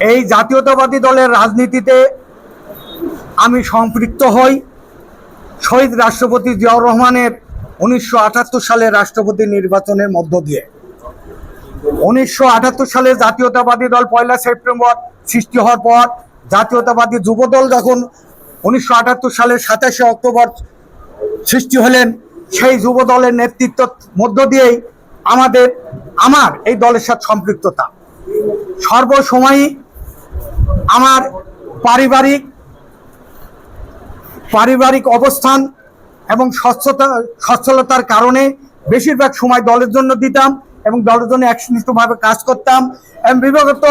এই জাতীয়তাবাদী দলের রাজনীতিতে আমি সম্পৃক্ত হই শহীদ রাষ্ট্রপতি জিয়াউর রহমানের 1978 সালের রাষ্ট্রপতি নির্বাচনের মধ্য দিয়ে। 1978 সালে জাতীয়তাবাদী দল 1 সেপ্টেম্বর সৃষ্টি হওয়ার পর জাতীয়তাবাদী যুবদল যখন 1978 সালের 27 অক্টোবর সৃষ্টি হলেন, সেই যুবদলের নেতৃত্বের মধ্য দিয়েই আমার এই দলের সাথে সম্পৃক্ততা। সর্বসময়ই আমার পারিবারিক অবস্থান এবং সচ্ছলতার কারণে বেশিরভাগ সময় দলের জন্য দিতাম এবং দলের জন্য একনিষ্ঠভাবে কাজ করতাম। এবং বিগত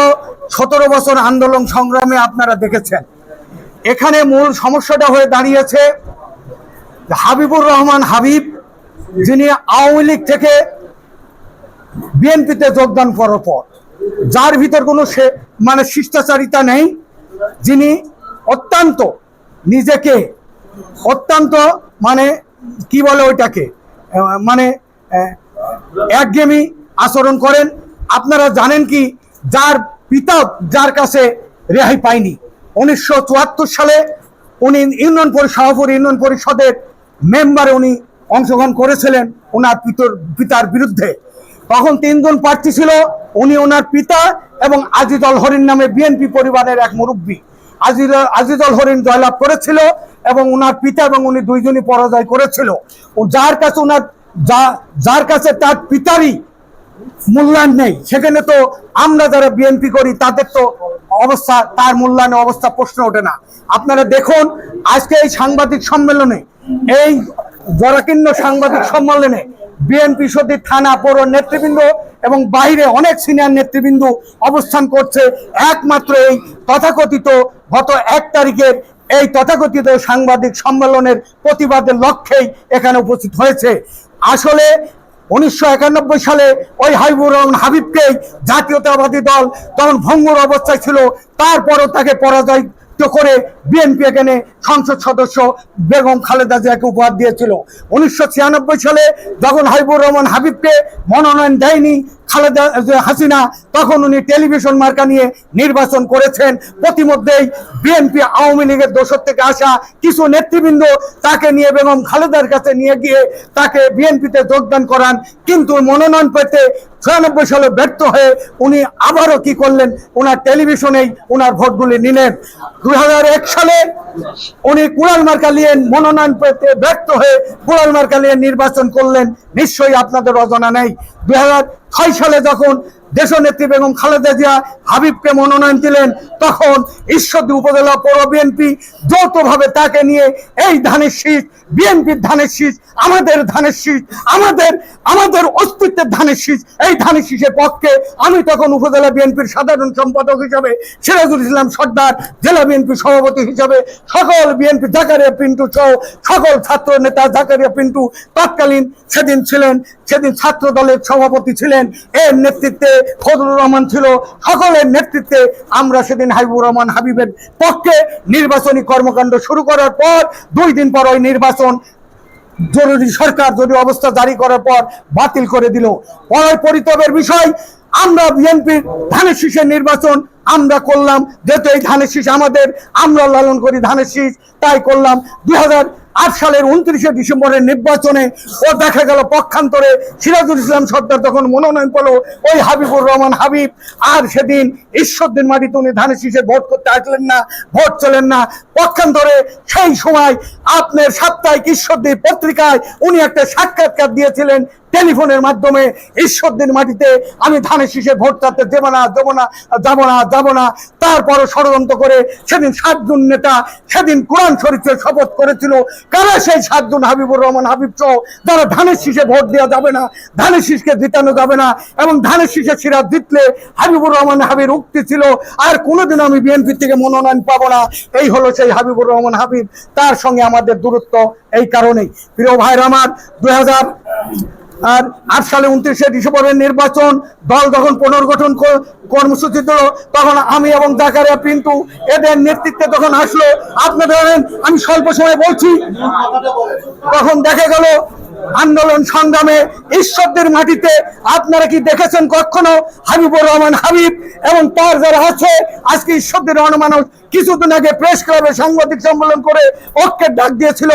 17 বছর আন্দোলন সংগ্রামে আপনারা দেখেছেন, এখানে মূল সমস্যাটা হয়ে দাঁড়িয়েছে হাবিবুর রহমান হাবিব, যিনি আওয়ামী লীগ থেকে বিএনপিতে যোগদান করার পর, যার ভিতর কোনো শিষ্টাচারিতা নেই, যিনি অত্যন্ত নিজেকে কি বলে ওইটাকে একঘেয়েমি আচরণ করেন। আপনারা জানেন কি, যার পিতা যার কাছে রেহাই পায়নি। 1974 সালে উনি সভাপতি ইউনিয়ন পরিষদের মেম্বারে উনি অংশগ্রহণ করেছিলেন ওনার পিতার বিরুদ্ধে। তখন 3 জন প্রার্থী ছিল, উনি ওনার পিতা এবং আজিজুল হরিণ নামে বিএনপি পরিবারের এক মুরব্বী। আজিজুল হরিণ জয়লাভ করেছিল এবং ওনার পিতা এবং উনি দুইজনই পরাজয় করেছিল। যার কাছে তার পিতারই মূল্যায়ন নেই, সেখানে তো আমরা যারা বিএনপি করি তাদের তো অবস্থা, তার মূল্যায়নের অবস্থা প্রশ্ন ওঠে না। আপনারা দেখুন, আজকে এই সাংবাদিক সম্মেলনে, এই জরাকীর্ণ সাংবাদিক সম্মেলনে বিএনপি সদস্য, থানা, পৌর নেতৃবৃন্দ এবং বাইরে অনেক সিনিয়র নেতৃবৃন্দ অবস্থান করছে একমাত্র এই তথাকথিত গত 1 তারিখের এই তথাকথিত সাংবাদিক সম্মেলনের প্রতিবাদের লক্ষ্যেই এখানে উপস্থিত হয়েছে। আসলে 1991 সালে ওই হাবিবুর রহমান হাবিবকেই জাতীয়তাবাদী দল তখন ভঙ্গুর অবস্থায় ছিল, তারপরও তাকে পরাজয় করে বিএনপি এখানে সংসদ সদস্য বেগম খালেদা জিয়াকে উপহার দিয়েছিল। 1996 সালে যখন হাবিবুর রহমান হাবিবকে মনোনয়ন দেয়নি হাসিনা, তখন উনি টেলিভিশন মার্কা নিয়ে নির্বাচন করেছেন। প্রতিমধ্যেই বিএনপি আওয়ামী লীগের দোসর থেকে আসা কিছু নেতৃবৃন্দ তাকে নিয়ে বেগম খালেদার কাছে নিয়ে গিয়ে তাকে বিএনপিতে যোগদান করান, কিন্তু মনোনয়ন পেতে 96 সালে ব্যর্থ হয়ে উনি আবারও কি করলেন, ওনার টেলিভিশনেই ওনার ভোটগুলি নিলেন। 2001 সালে উনি কুড়াল মার্কা নিয়ে মনোনয়ন পেতে ব্যর্থ হয়ে কুড়াল মার্কা নিয়ে নির্বাচন করলেন, নিশ্চয়ই আপনাদের অজানা নেই। 2006 সালে যখন দেশনেত্রী বেগম খালেদা জিয়া হাবিবকে মনোনয়ন দিলেন, তখন ঈশ্বরদী উপজেলা পৌর বিএনপি যৌথভাবে তাকে নিয়ে এই ধানের শীষ, বিএনপির ধানের শীষ, আমাদের ধানের শীষ, আমাদের অস্তিত্বের ধানের শীষ, এই ধানের শীষের পক্ষে আমি তখন উপজেলা বিএনপির সাধারণ সম্পাদক হিসাবে, সিরাজুল ইসলাম সর্দার জেলা বিএনপি সভাপতি হিসাবে, সকল বিএনপি জাকারিয়া পিন্টু সহ সকল ছাত্র নেতা জাকারিয়া পিন্টু তৎকালীন সেদিন ছাত্র দলের সভাপতি ছিলেন, এর নেতৃত্বে ফজলুর রহমান ছিল, সকলের নেতৃত্বে আমরা সেদিন হাবিবুর রহমান হাবিবের পক্ষে নির্বাচনী কর্মকাণ্ড শুরু করার পর 2 দিন পর ওই নির্বাচন সরকার জরুরি অবস্থা জারি করার পর বাতিল করে দিল। পরিতাপের বিষয়, আমরা বিএনপির ধানের শীষের নির্বাচন আমরা করলাম, যেহেতু এই ধানের শীষ আমাদের, আমরা লালন করি ধানের শীষ, তাই করলাম। 2008 সালের 29 ডিসেম্বরের নির্বাচনে ও দেখা গেল পক্ষান্তরে সিরাজুল ইসলাম সর্দার তখন মনোনয়ন পেল ওই হাবিবুর রহমান হাবিব, আর সেদিন ঈশ্বরদীর মাটিতে উনি ধানের শীষে ভোট করতে আসলেন না, ভোট চলেন না। পক্ষান্তরে সেই সময় আপনার সাপ্তাহিক ঈশ্বরদী পত্রিকায় উনি একটা সাক্ষাৎকার দিয়েছিলেন টেলিফোনের মাধ্যমে, ঈশ্বরদীর মাটিতে আমি ধানের শীষে ভোট চাইতে যাব না। তারপরও ষড়যন্ত্র করে সেদিন 7 জন নেতা সেদিন কোরআন শরীফের শপথ করেছিল, কারা সেই 7 জন হাবিবুর রহমান হাবিব সহ যারা ধানের শীষে ভোট দেওয়া যাবে না, ধানের শীষকে জিতানো যাবে না, এবং ধানের শীষে সিরাজ জিতলে হাবিবুর রহমান হাবিব উক্তি ছিল আর কোনোদিন আমি বিএনপি থেকে মনোনয়ন পাবো না। এই হলো সেই হাবিবুর রহমান হাবিব, তার সঙ্গে আমাদের দূরত্ব এই কারণেই। প্রিয় ভাইরা আমার, 2008 সালে 29 ডিসেম্বরের নির্বাচন, দল যখন পুনর্গঠন কর্মসূচি দিল, তখন আমি এবং জাকারিয়া পিন্টু এদের নেতৃত্বে তখন আসলো। আপনাদের আমি স্বল্প সময় বলছি, তখন দেখা গেল আন্দোলন সংগ্রামে ঈশ্বরদের মাটিতে আপনারা কি দেখেছেন কখনো হাবিবুর রহমান হাবিব এবং তার যারা আছে আজকে ঈশ্বরদের মানুষ কিছুদিন আগে প্রেস ক্লাবে সাংবাদিক সম্মেলন করে ঐক্যের ডাক দিয়েছিল।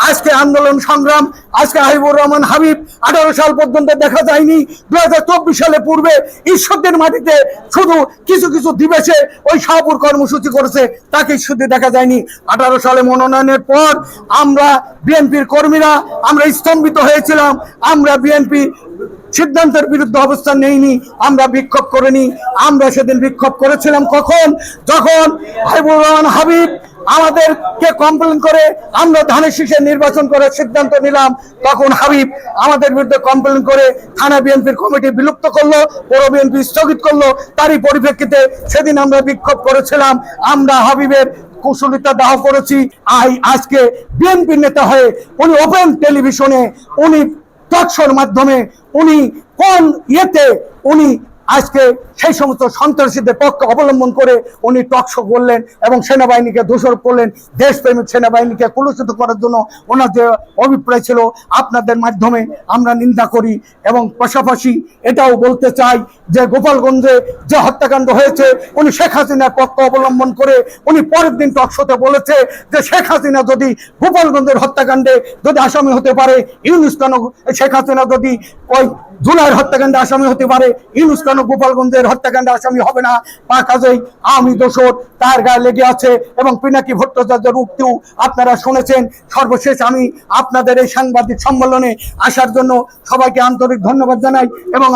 আজকে আন্দোলন সংগ্রাম, আজকে হাবিবুর রহমান হাবিব 18 সাল পর্যন্ত দেখা যায়নি। 2024 সালে পূর্বে ঈশ্বরদের মাটিতে শুধু কিছু কিছু দিবসে ওই শাহপুর কর্মসূচি করেছে, তাকে শুধু দেখা যায়নি। 18 সালে মনোনয়নের পর আমরা বিএনপির কর্মীরা আমরা স্তম্ভিত হয়েছিলাম। আমরা বিএনপি সিদ্ধান্তের বিরুদ্ধে অবস্থান নেইনি, আমরা বিক্ষোভ করিনি। আমরা সেদিন বিক্ষোভ করেছিলাম কখন, যখন হাবিবুর রহমান হাবিব আমাদেরকে কমপ্লেন করে আমরা ধানের শীষে নির্বাচন করার সিদ্ধান্ত নিলাম, তখন হাবিব আমাদের বিরুদ্ধে কমপ্লেন করে থানা বিএনপির কমিটি বিলুপ্ত করলো, পৌর বিএনপি স্থগিত করলো। তারই পরিপ্রেক্ষিতে সেদিন আমরা বিক্ষোভ করেছিলাম। আমরা হাবিবের কুশলিতা দাহ করেছি। আজকে বিএনপির নেতা হয়ে উনি ওপেন টেলিভিশনে, উনি টকশোর মাধ্যমে উনি কোন ইয়েতে উনি আজকে সেই সমস্ত সন্ত্রাসীদের পক্ষ অবলম্বন করে উনি টকশো করলেন এবং সেনাবাহিনীকে দোষারোপ করলেন। দেশপ্রেমিক সেনাবাহিনীকে কুলুষিত করার জন্য ওনার যে অভিপ্রায় ছিল আপনাদের মাধ্যমে আমরা নিন্দা করি। এবং পাশাপাশি এটাও বলতে চাই যে গোপালগঞ্জে যে হত্যাকাণ্ড হয়েছে, উনি শেখ হাসিনার পক্ষ অবলম্বন করে উনি পরের দিন টকশোতে বলেছে যে শেখ হাসিনা যদি গোপালগঞ্জের হত্যাকাণ্ডে যদি আসামি হতে পারে, ইউনুস কেন শেখ হাসিনা যদি ওই জুলাইয়ের হত্যাকাণ্ডে আসামি হতে পারে, ইউনুস কেন গোপালগঞ্জের হত্যাকাণ্ডে আসামি হবে না? বা কাজেই আমি দোষর তার গায়ে লেগে আছে। এবং পিনাকি ভট্টাচার্যের উক্তিও আপনারা শুনেছেন। সর্বশেষ আমি আপনাদের এই সাংবাদিক সম্মেলনে আসার জন্য সবাইকে আন্তরিক ধন্যবাদ জানাই এবং